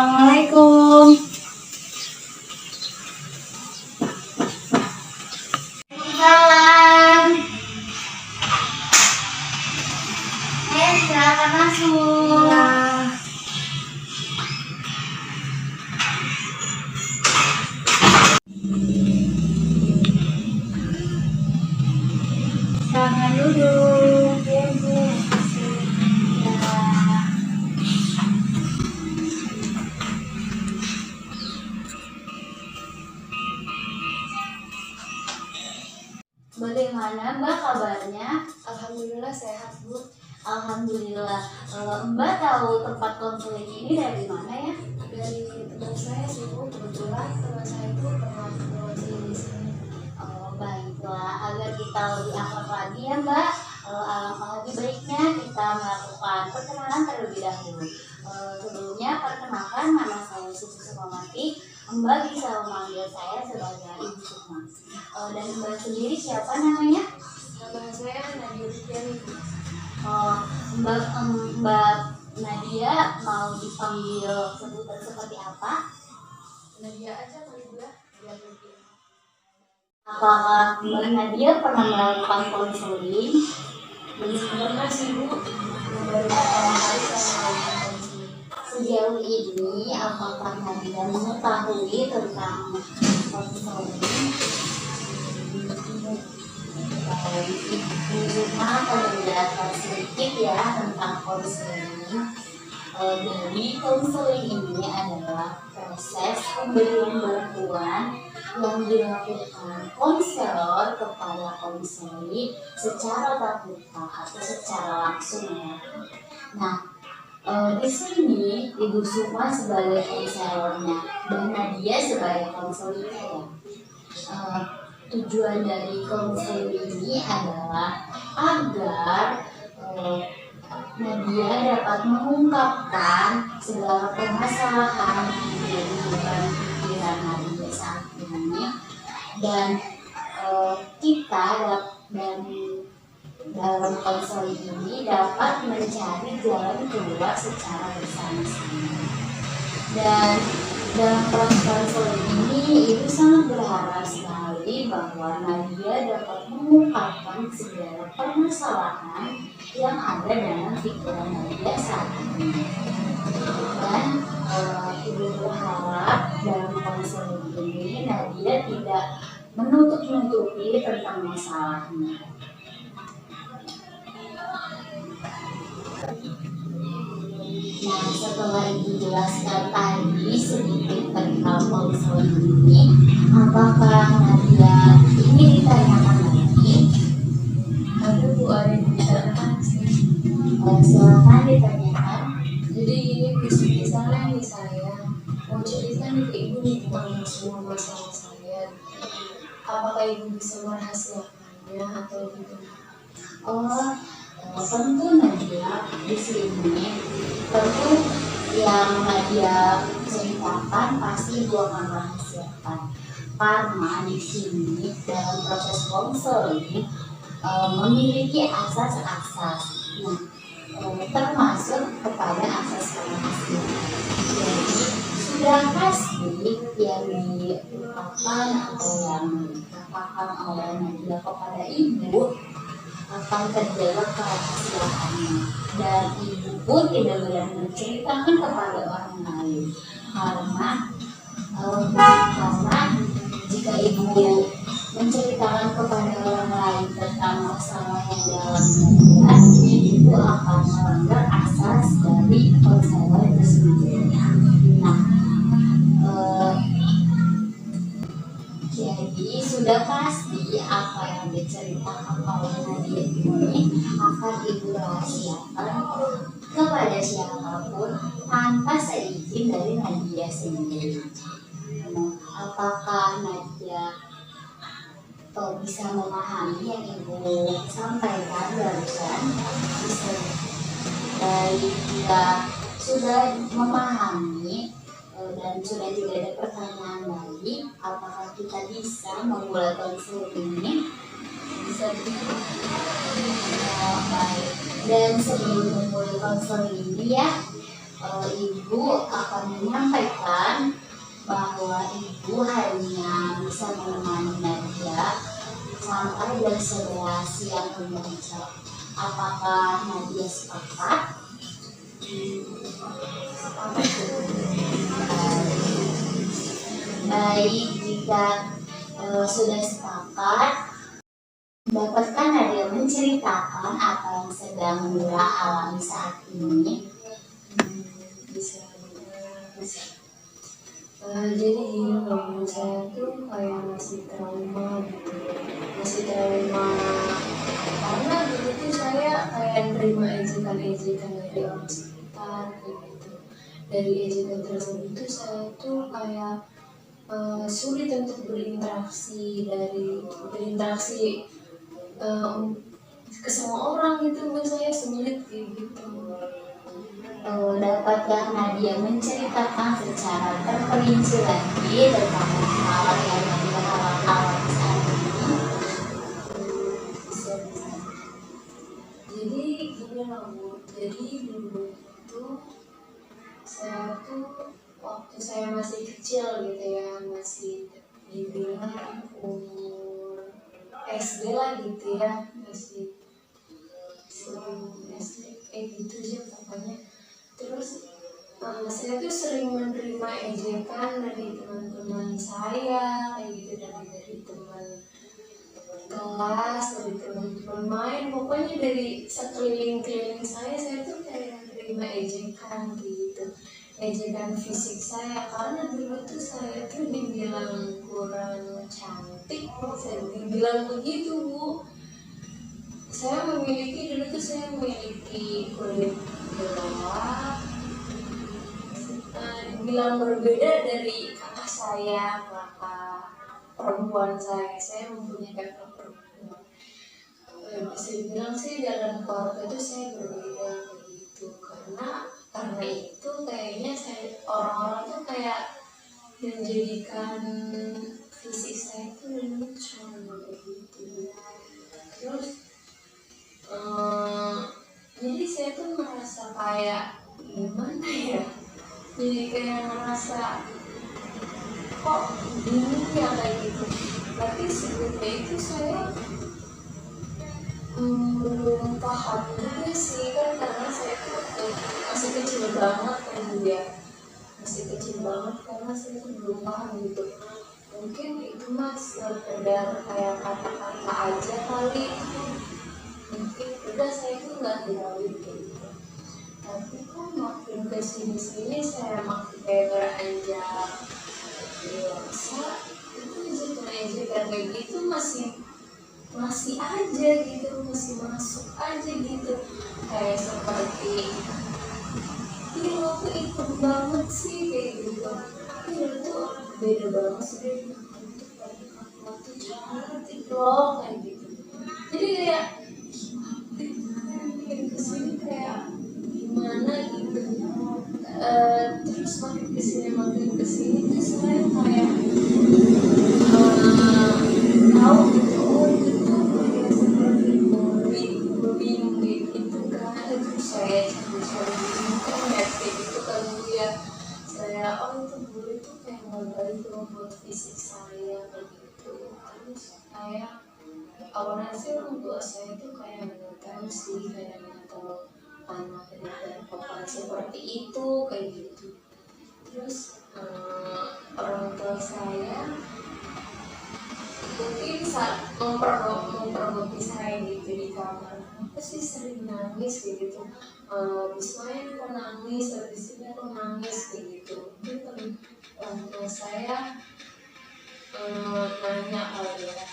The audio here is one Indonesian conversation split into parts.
Assalamualaikum. Salam. Silakan masuk. Silakan duduk. Ya, Bu. Bagaimana Mbak kabarnya? Alhamdulillah sehat, Bu. Alhamdulillah. Mbak tahu tempat konseling ini dari mana ya? Dari teman saya sih, Bu. Kebetulan teman saya itu pernah berkonseling di sini. Oh, baiklah. Agar kita lebih akrab lagi ya Mbak, alangkah lebih baiknya kita melakukan perkenalan terlebih dahulu. Sebelumnya perkenalkan, nama saya Susu Sukamati. Mbak bisa memanggil saya sebagai Ibu Sukma. Dan Mbak sendiri siapa namanya? Nama saya Nadia Rupiani, Bu. Mbak Nadia mau dipanggil sebutan seperti apa? Nadia aja kali, Bu, ya. Biar lebih. Apakah Mbak Nadia pernah melakukan konseling? Belum pernah sih, Bu. Baru pertama kali saya melakukan konseling. Sejauh ini, apakah Nadia mengetahui tentang konseling? Ibu akan menjelaskan sedikit ya tentang konseling. Jadi konseling ini adalah proses pemberian bantuan yang dilakukan konselor kepada konseli secara tatap muka atau secara langsung ya. Nah, di sini Ibu Sukma sebagai konselornya dan Nadia sebagai konselingnya ya. Tujuan dari konseling ini adalah agar Nadia dapat mengungkapkan segala permasalahan yang menjadi pikiran Nadia saat ini, dan kita dalam konseling ini dapat mencari jalan keluar secara bersama-sama. Dan dalam proses konseling ini, Ibu sangat berharap sekali bahwa Nadia dapat mengungkapkan segala permasalahan yang ada dalam pikiran Nadia saat ini. Dan Ibu berharap dalam konseling ini Nadia tidak menutup-nutupi tentang masalahnya. Nah, setelah Ibu jelaskan tadi sedikit tentang konseling ini, apakah Nadia ingin ditanyakan lagi? Ada, Bu, ada yang ditanyakan sih. Silakan ditanyakan. Jadi ini misalnya nih saya mau cerita nih ke Ibu nih tentang semua masalah saya. Apakah Ibu bisa merahasiakannya atau gitu? Tentu Nadia di sini, tentu yang Nadia ceritakan pasti Ibu akan rahasiakan, karena di sini dalam proses konseling memiliki asas-asas, termasuk kepada asas rahasia. Jadi sudah pasti yang diungkapkan atau yang dikatakan oleh Nadia kepada Ibu akan terjaga kerahasiaannya, dan Ibu pun tidak boleh menceritakan kepada orang lain, karena jika Ibu menceritakan kepada orang lain tentang masalah yang dalam Nadia, Ibu akan melanggar asas dari konselor itu sendiri. Nah, jadi sudah pasti apa yang diceritakan oleh Nadia ini akan Ibu rahasiakan kepada siapapun tanpa seizin dari Nadia sendiri. Apakah Nadia bisa memahami yang Ibu sampaikan barusan? Bisa. Baik, jika sudah memahami dan sudah tidak ada pertanyaan lagi, apakah kita bisa memulai konseling ini? Bisa begitu. Baik. Dan sebelum memulai konseling ini ya, ibu akan menyampaikan bahwa ibu hanya bisa menemani Nadia sampai jam 11 siang membaca. Apakah Nadia sepakat? Baik, jika sudah sepakat, dapatkah Nadia menceritakan apa yang sedang Mira alami saat ini? Bisa. Jadi gini loh, saya tuh kayak masih trauma gitu, karena dulu tuh saya kayak nerima ejekan dari orang sekitar kayak gitu. Dari ejekan tersebut tuh saya tuh kayak sulit untuk berinteraksi ke semua orang gitu, menurut saya sulit kayak gitu. Dapatkah Nadia menceritakan secara terperinci lagi tentang masalah yang Nadia alami saat ini? Bisa. Jadi gini loh Bu, jadi dulu itu saya tuh waktu saya masih kecil gitu ya, masih dibilang umur SD lah gitu ya, masih SD gitu aja pokoknya. Terus saya tuh sering menerima ejekan dari teman-teman saya kayak gitu, dari teman kelas, dari teman-teman main, pokoknya dari sekeliling saya tuh kayak menerima ejekan gitu, ejekan fisik saya, karena dulu tuh saya tuh dibilang kurang cantik, saya dibilang begitu Bu. Saya memiliki kulit gelap, dibilang berbeda dari kakak perempuan saya mempunyai kakak perempuan. Bisa dibilang sih dalam keluarga itu saya berbeda begitu, karena itu kayaknya orang-orang tuh kayak menjadikan fisik saya itu lucu begitu. Terus jadi saya tuh merasa kayak gimana ya, jadi kayak merasa kok gini ya kayak gitu. Tapi sebetulnya itu saya belum paham juga sih, kan karena saya tuh masih kecil banget kan dia, masih kecil banget karena saya tuh belum paham gitu. Mungkin itu sekedar kayak kata-kata aja kali, mungkin udah saya tuh nggak hirauin gitu. Tapi kok makin kesini saya makin kayak beranjak dewasa, itu ejekan kayak gitu masih aja gitu, masih masuk aja gitu, kayak seperti ini waktu itu banget sih kayak gitu. Ini tuh beda banget sih, waktu cantik loh kayak gitu. Jadi kayak kesini kayak gimana gitu. Terus makin kesini tuh saya kayak tahu gitu, oh itu tuh kayak seperti bullying gitu kan. Terus saya cari di internet kayak gitu kan dia, saya itu bullying itu kayak nggak baik loh buat fisik saya kayak gitu. Terus saya awalnya sih orang tua saya tuh kayak nggak tahu sih, kayak nggak tahu anak dan papa seperti itu kayak gitu. Terus orang tua saya mungkin saat memperbaiki saya gitu di kamar, aku sih sering nangis kayak gitu. Habis main aku nangis, habis ini aku nangis kayak gitu. Mungkin orang tua saya nanya kali ya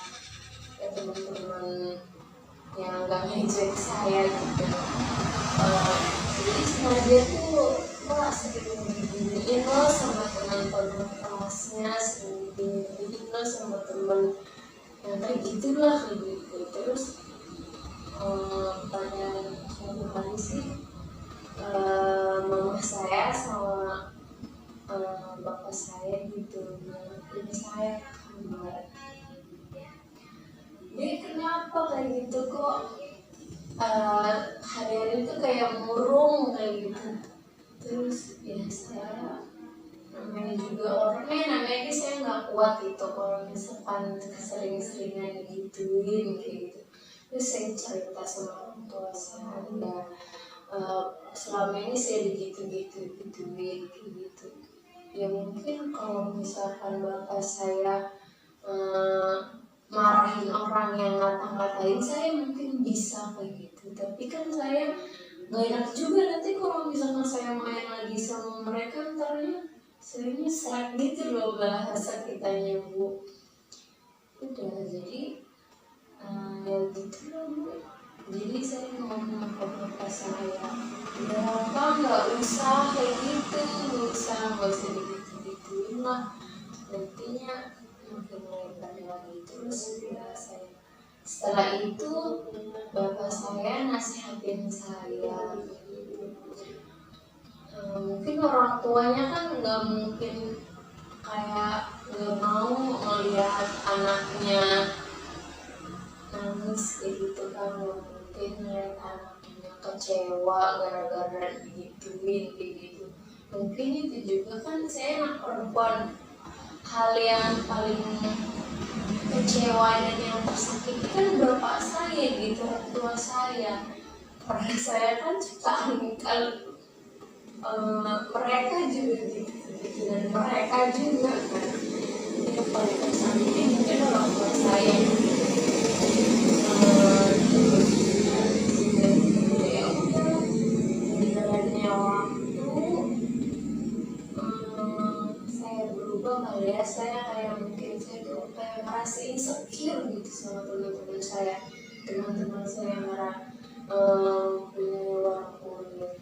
ke teman-teman yang nggak ngejek saya gitu. Jadi sengaja tuh sering diginiin loh sama teman-teman kelasnya, sering diginiin loh sama teman yang kayak gitulah kayak gitu. Terus pada suatu hari sih mama saya sama bapak saya gitu ini saya kamar, dia kenapa kayak gitu kok hari-hari itu kayak murung kayak gitu. Terus ya saya namanya juga orangnya namanya saya nggak kuat gitu kalau misalkan sering-seringan gituin kayak gitu. Terus saya cerita sama orang tua saya selama ini saya gituin kayak gitu. Ya mungkin kalau misalkan bapak saya marahin orang yang ngata-ngatain saya mungkin bisa kayak gitu, tapi kan saya nggak enak juga nanti kalau misalkan saya main lagi sama mereka ntarnya saya nyesek gitu loh bahasa kitanya Bu. Udah jadi ya gitu loh Bu. Jadi saya ngomong ke bapak saya, udah apa nggak usah kayak gitu, nggak usah digitu-gituin lah, nantinya makin lebar lagi. Terus ya saya setelah itu bapak saya nasihatin saya, mungkin orang tuanya kan nggak mungkin kayak nggak mau melihat anaknya nangis kayak gitu kan, nggak mungkin melihat anaknya kecewa gara-gara digituin kayak gitu. Mungkin itu juga kan saya anak perempuan, hal yang paling kecewa dan yang tersakiti kan bapak saya gitu, orang tua saya. Karena saya kan suka angkal mereka juga gitu dan mereka juga kan yang paling tersakiti mungkin orang tua saya gitu. Terus ya udah jalannya waktu saya berubah kali ya, saya kayak mungkin saya tuh kayak merasa insecure gitu sama teman-teman saya. Teman-teman saya marah punya warna kulit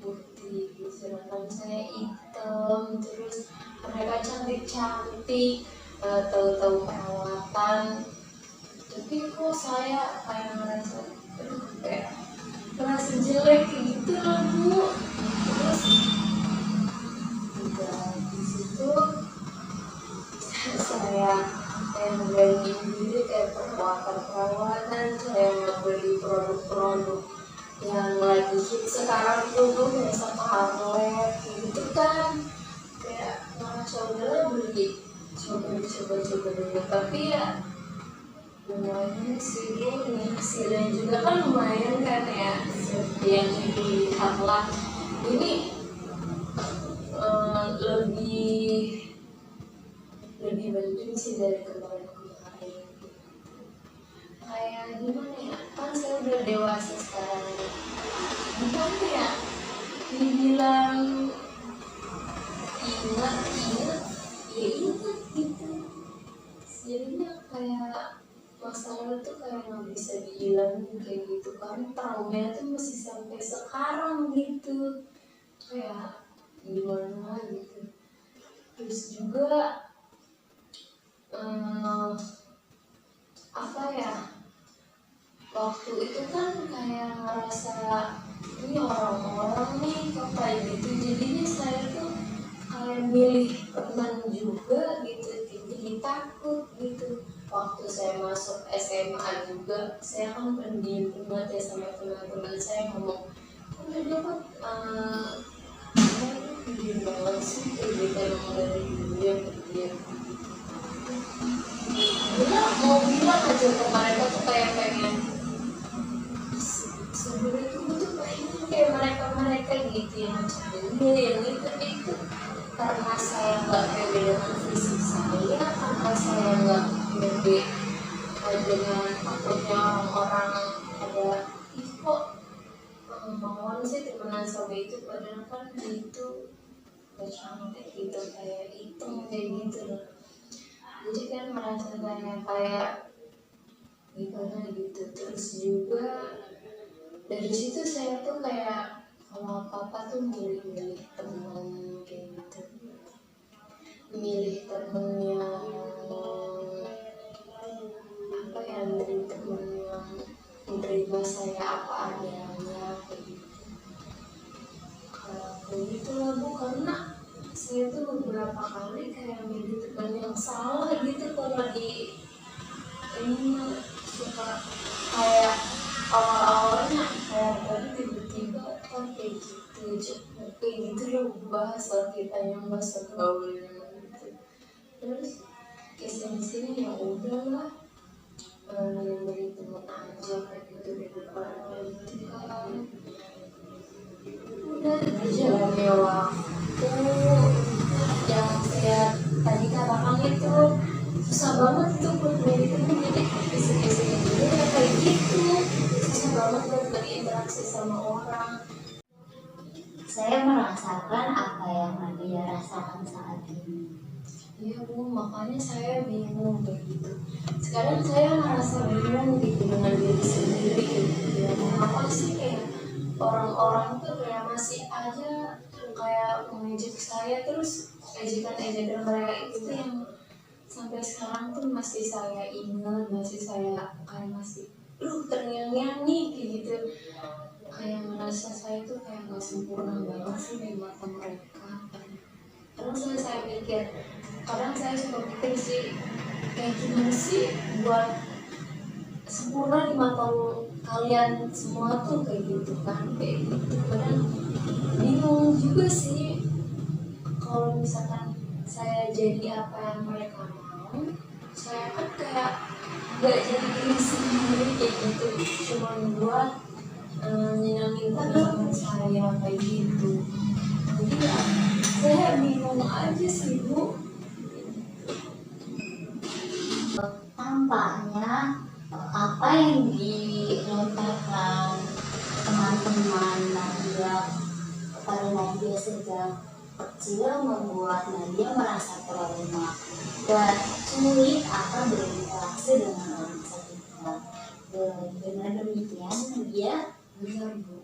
putih gitu, sedangkan saya hitam, terus mereka cantik-cantik, tahu-tahu perawatan, tapi kok saya kayak merasa aduh kayak merasa jelek gitu loh Bu. Terus juga di situ saya berani diri kayak perawatan, saya membeli produk-produk yang lagi hit sekarang tuh kayak Scarlett gitu kan, kayak merasa udahlah beli coba dulu, tapi ya lumayan sih Bu, ini hasilnya juga kan lumayan kan ya, seperti yang dilihat lah ini lebih penting sih dari kemarin kayak gimana ya, kan saya udah dewasa sekarang, gimana ya dibilang ingat ya ingat gitu, jadinya kayak masalah tuh kayak nggak bisa dihilangin kayak gitu, karena trauma tuh masih sampai sekarang gitu, kayak gimana gitu. Terus juga apa ya, waktu itu kan kayak ngerasa ini orang-orang nih kok kayak gitu, jadinya saya tuh kayak milih teman juga gitu, jadi takut gitu. Waktu saya masuk SMA juga saya kan pendiam banget ya sama teman-teman saya, ngomong kok dia dapat pendiam banget sih kayak gitu, emang dari dulu yang pendiam. Dia mau bilang aja ke mereka tuh kayak pengen sebenarnya tuh pengen kayak mereka gitu yang cemil yang itu karena saya nggak pede dengan fisik saya, karena saya nggak pede dengan takutnya orang-orang ada kok mauan sih temenan sama itu, padahal kan itu gak cantik gitu, kayak hitam kayak gitu loh. Jadi kan merasa kayak gimana gitu. Terus juga dari situ saya tuh kayak kalau apa-apa tuh milih teman kayak gitu, milih temen yang apa ya, milih temen yang menerima saya apa adanya kayak gitu. Kayak gitu lah Bu, karena saya tuh beberapa kali kayak milih teman yang salah gitu, kalau di ini suka kayak awal-awalnya kayak tadi tiba-tiba kan kayak gitu, kayak bahasa kita yang bahasa gaul gitu. Terus kesini ya udahlah, beri teman aja kayak gitu di depan gitu kan. Udah berjalannya waktu yang saya tadi katakan itu susah banget tuh buat beri teman, jadi kisah-kisah ini ya kayak gitu, susah banget buat berinteraksi sama orang. Saya merasakan apa yang Nadia rasakan saat ini. Iya Bu, makanya saya bingung kayak gitu. Sekarang saya merasa bingung gitu dengan diri sendiri gitu. Ya, mengapa sih kayak orang-orang tuh kayak masih aja kayak mengejek saya, terus ejekan-ejekan mereka itu yang sampai sekarang tuh masih saya ingat, masih saya kayak masih terngiang-ngiang nih kayak gitu. Kayak merasa saya tuh kayak gak sempurna banget sih di mata mereka. Terus saya pikir, kadang saya suka pikir sih, kayak gimana sih buat sempurna di mata kalian semua tuh kayak gitu kan, kayak gitu. Kadang bingung juga sih, kalau misalkan saya jadi apa yang mereka mau, saya kan kayak gak jadi diri sendiri kayak gitu, cuma buat nyenangin teman saya kayak gitu. Jadi ya saya bingung aja sih Bu. Tampaknya apa yang dilontarkan teman-teman Nadia kepada Nadia sejak kecil membuat Nadia merasa trauma dan sulit akan berinteraksi dengan orang sekitar. Dengan demikian Nadia Benar Bu.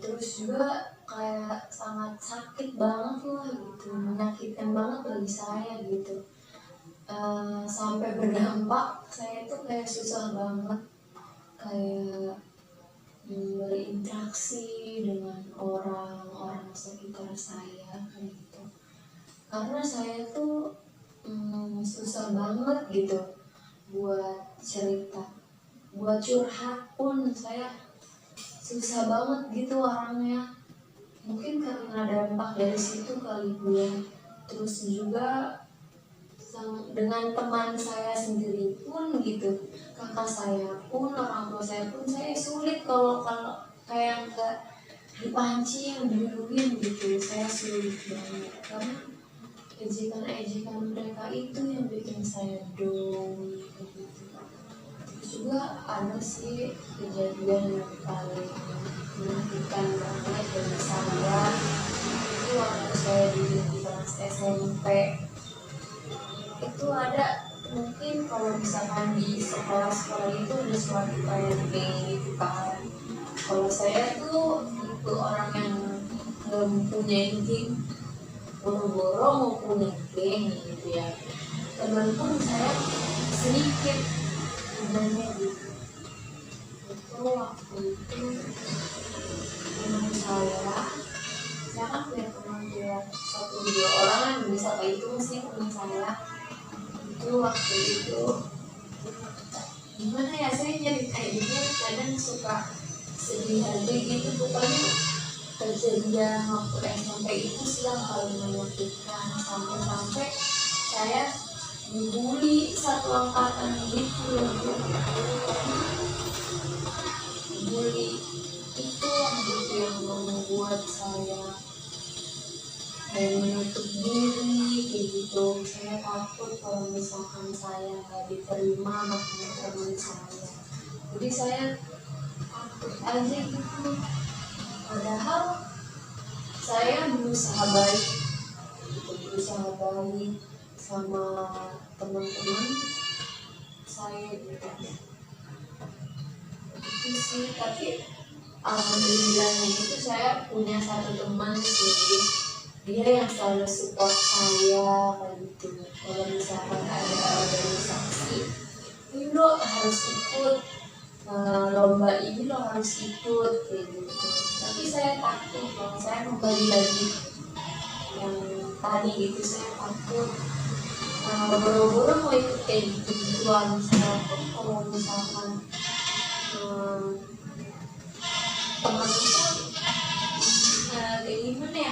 Terus juga kayak sangat sakit banget lah gitu, menyakitkan banget bagi saya gitu. Sampai berdampak saya tuh kayak susah banget kayak berinteraksi dengan orang-orang sekitar saya kayak gitu. Karena saya tuh susah banget gitu buat cerita, buat curhat pun saya susah banget gitu orangnya. Mungkin karena dampak dari situ kali Bu ya. Terus juga dengan teman saya sendiri pun gitu, kakak saya pun, orang tua saya pun, saya sulit kalau kayak nggak dipancing, diduluin gitu, saya sulit banget karena ejekan-ejekan mereka itu yang bikin saya down gitu. Terus juga ada sih kejadian yang paling menyakitkan banget dari saya itu waktu saya di kelas SMP. Itu ada, mungkin kalau misalkan di sekolah-sekolah itu ada suatu planning gitu kan. Kalau saya tuh itu orang yang nggak mempunyai geng, boro-boro mau punya geng gitu ya. Teman pun saya sedikit sebenarnya gitu. Itu waktu itu teman saya kan punya teman dia 1-2 orang kan bisa kayak itu sih teman saya. Itu waktu itu gimana ya, saya nyeritainnya kadang suka sedih aja gitu. Pokoknya kejadian waktu SMP itu sih yang paling menyakitkan, sampai saya dibully satu angkatan gitu loh. Bully itu yang membuat saya kayak menutup diri kayak gitu. Saya takut kalau misalkan saya nggak diterima sama teman saya, jadi saya takut aja gitu. Padahal saya berusaha baik sama teman-teman saya gitu. Itu sih, tapi alhamdulillahnya itu saya punya satu teman sih, dia yang selalu support saya kayak gitu. Kalau misalkan ada organisasi, ini lo harus ikut, lomba ini lo harus ikut kayak gitu. Tapi saya takut kalau saya membagi lagi yang tadi gitu, saya takut boro-boro mau ikut kayak gitu-gituan. Saya pun kalau misalkan teman itu kayak gimana ya,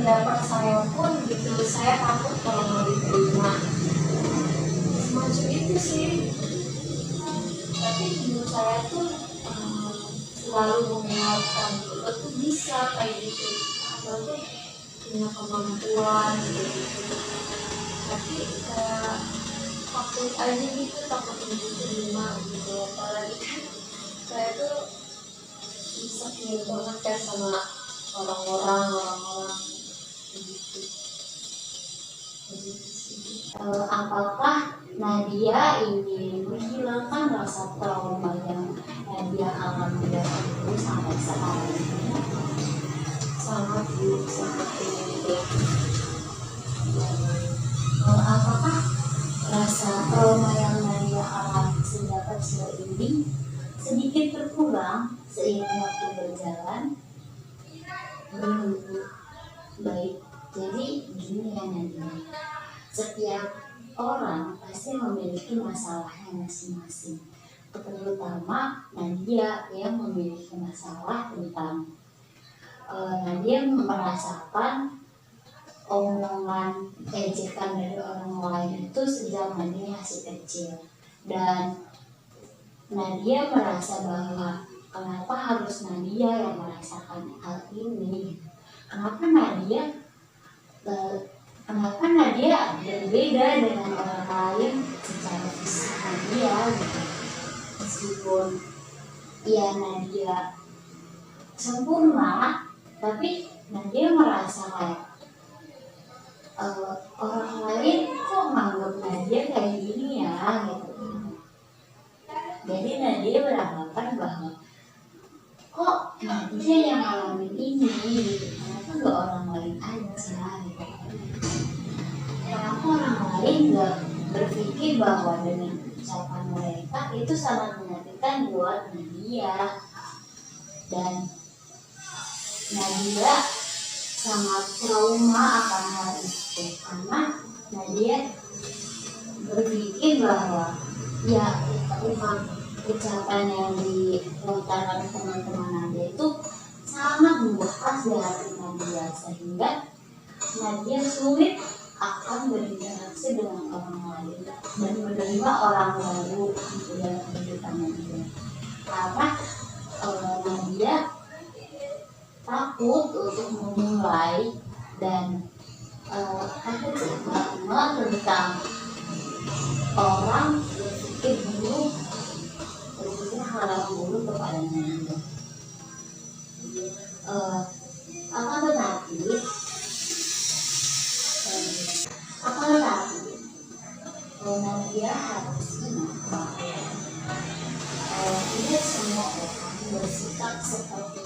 pendapat saya pun gitu, saya takut kalau mau diterima semacam itu sih. Tapi ibu saya tuh selalu mengingatkan lo tuh bisa kayak gitu, lo tuh punya kemampuan gitu. Tapi kayak takut aja gitu, takut diterima gitu. Apalagi kan saya tuh insecure banget kan sama orang-orang gitu. Apakah Nadia ingin menghilangkan rasa trauma yang Nadia alami dari itu sampai sekarang ini? Sangat ingin. Apakah rasa trauma yang Nadia alami sejak kecil ini sedikit berkurang seiring waktu berjalan? Baik, jadi gini ya Nadia, setiap orang pasti memiliki masalahnya masing-masing, terutama Nadia yang memiliki masalah tentang Nadia merasakan omongan ejekan dari orang lain itu sejak Nadia masih kecil, dan Nadia merasa bahwa kenapa harus Nadia yang merasakan hal ini, kenapa Nadia berbeda dengan orang lain secara fisik Nadia gitu. Meskipun ya Nadia sempurna, tapi Nadia merasa kayak orang lain kok menganggap Nadia kayak gini ya gitu. Jadi Nadia beranggapan bahwa kok Nadia yang ngalamin ini gitu, kenapa gak orang lain aja gitu. Kenapa orang lain gak berpikir bahwa dengan ucapan mereka itu sangat menyakitkan buat Nadia. Dan Nadia sangat trauma akan hal itu, karena Nadia berpikir bahwa ya ucapan yang dilontarkan teman-teman Nadia itu sangat membekas di hati Nadia, sehingga Nadia sulit akan berinteraksi dengan orang lain dan menerima orang baru di dalam kehidupan Nadia, karena Nadia takut untuk memulai dan takut banget tentang orang berpikir hal buruk kepada Nadia. Akan tetapi Nadia harus ingat bahwa tidak semua orang bersikap seperti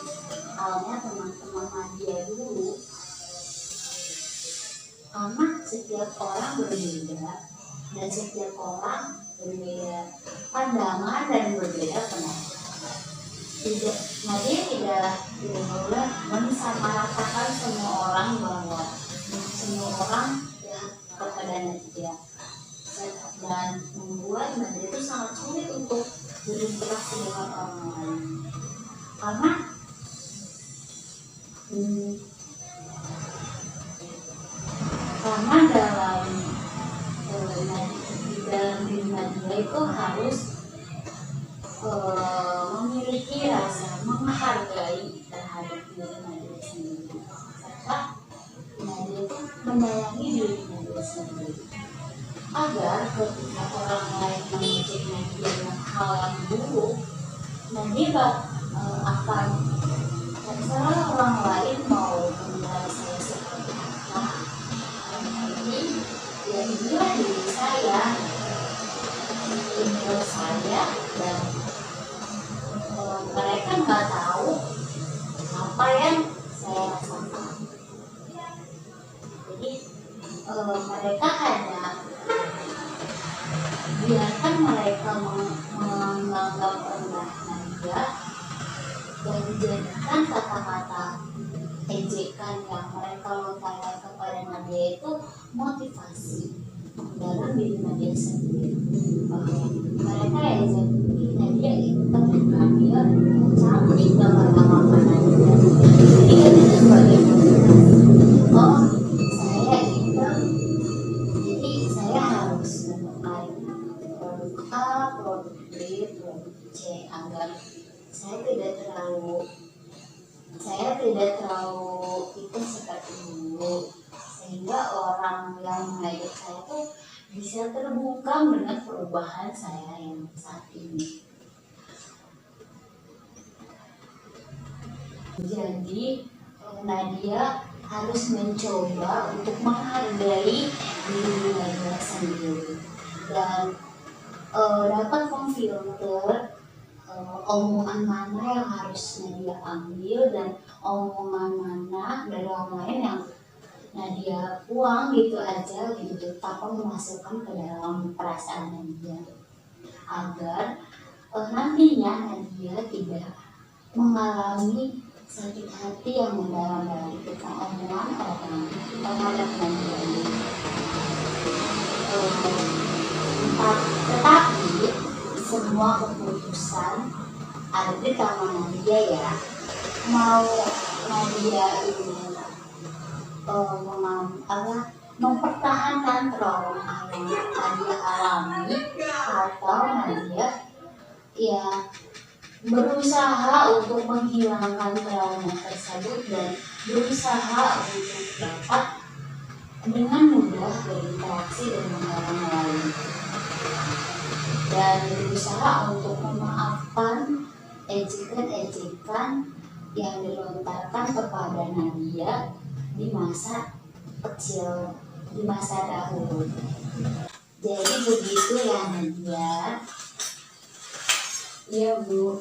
halnya teman-teman Nadia dulu, karena setiap orang berbeda dan setiap orang berbeda pandangan dan berbeda pendapat. Nadia tidak boleh mensamaratakan semua orang bahwa semua orang kepada Nadia, dan membuat Nadia itu sangat sulit untuk berinteraksi dengan orang lain, karena dalam diri Nadia itu harus memiliki rasa menghargai terhadap diri Nadia sendiri, serta Nadia itu menyayangi diri Nadia sendiri, agar ketika orang lain mengejek Nadia dengan hal yang buruk, Nadia akan terserah orang lain mau menilai saya seperti apa. Ini ya inilah diri saya, inilah saya, dan mereka nggak tahu apa yang saya rasakan. Jadi mereka hanya biarkan mereka menganggap rendah Nadia dan dijadikan kata-kata ejekan yang mereka lontarkan kepada Nadia itu motivasi dalam diri Nadia sendiri, bahwa mereka ejek Nadia itu kan dia cantik, gak apa-apa Nadia, jadi itu sebagai motivasi. Oh saya tidak terlalu itu seperti dulu, sehingga orang yang mengajak saya tuh bisa terbuka dengan perubahan saya yang saat ini. Jadi Nadia harus mencoba untuk menghargai diri Nadia sendiri dan dapat memfilter omongan mana yang harus Nadia ambil dan omongan mana dari orang lain yang Nadia buang gitu aja gitu tanpa memasukkan ke dalam perasaan Nadia, agar nantinya Nadia tidak mengalami sakit hati yang mendalam dari omongan orang terhadap Nadia ini. Tetapi semua keputusan ada di tangan Nadia ya. Mau Nadia ini mempertahankan trauma yang Nadia alami, atau Nadia ya berusaha untuk menghilangkan trauma tersebut dan berusaha untuk dapat dengan mudah berinteraksi dengan orang lain dan berusaha untuk memaafkan ejekan-ejekan yang dilontarkan kepada Nadia di masa kecil, di masa dahulu. Jadi begitu ya Nadia. Iya Bu.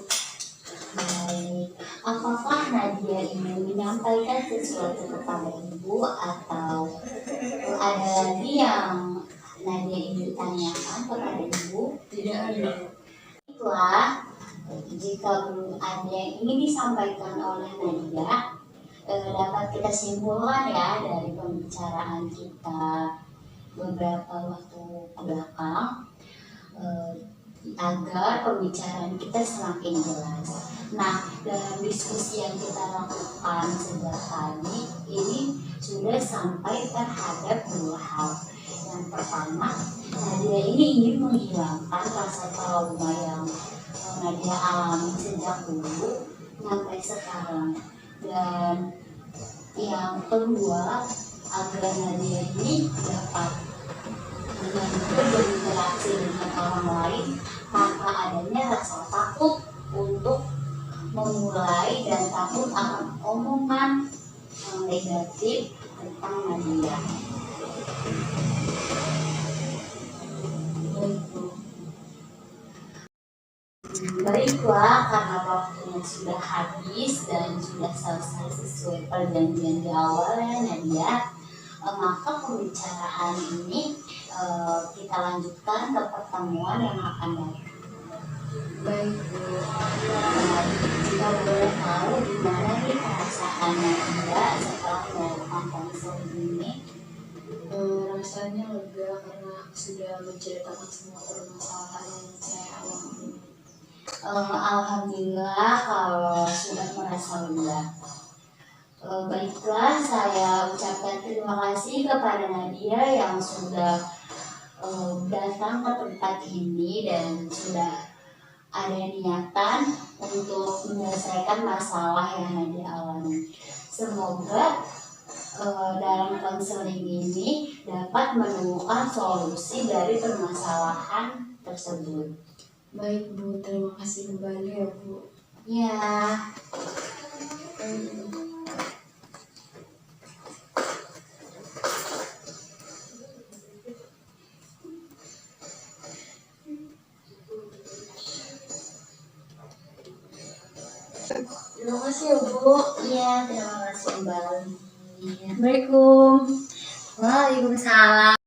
Baik, apakah Nadia ingin menyampaikan sesuatu kepada Ibu atau ada lagi yang Nadia ingin tanyakan kepada Ibu? Tidak ada. Itulah, jika belum ada yang ingin disampaikan oleh Nadia, dapat kita simpulkan ya dari pembicaraan kita beberapa waktu belakang, agar pembicaraan kita semakin jelas. Nah, dalam diskusi yang kita lakukan sejak tadi ini sudah sampai terhadap dua hal. Yang pertama, Nadia ini ingin menghilangkan rasa trauma yang Nadia alami sejak dulu sampai sekarang. Dan yang kedua, agar Nadia ini dapat berinteraksi dengan orang lain tanpa adanya rasa takut untuk memulai dan takut akan omongan negatif tentang Nadia. Baiklah, karena waktunya sudah habis dan sudah selesai sesuai perjanjian di awal ya Nadia, maka pembicaraan ini kita lanjutkan ke pertemuan yang akan datang. Baik Bu. Jika boleh tahu gimana nih perasaan Nadia setelah melakukan konseling ini? Rasanya lega karena sudah menceritakan semua permasalahan yang saya alami. Alhamdulillah kalau sudah merasa lega. Baiklah, saya ucapkan terima kasih kepada Nadia yang sudah datang ke tempat ini dan sudah ada niatan untuk menyelesaikan masalah yang Nadia alami. Semoga dalam konseling ini dapat menemukan solusi dari permasalahan tersebut. Baik Bu, terima kasih kembali ya Bu. Ya. Terima kasih ya Bu. Iya, terima kasih kembali. Assalamualaikum. Waalaikumsalam.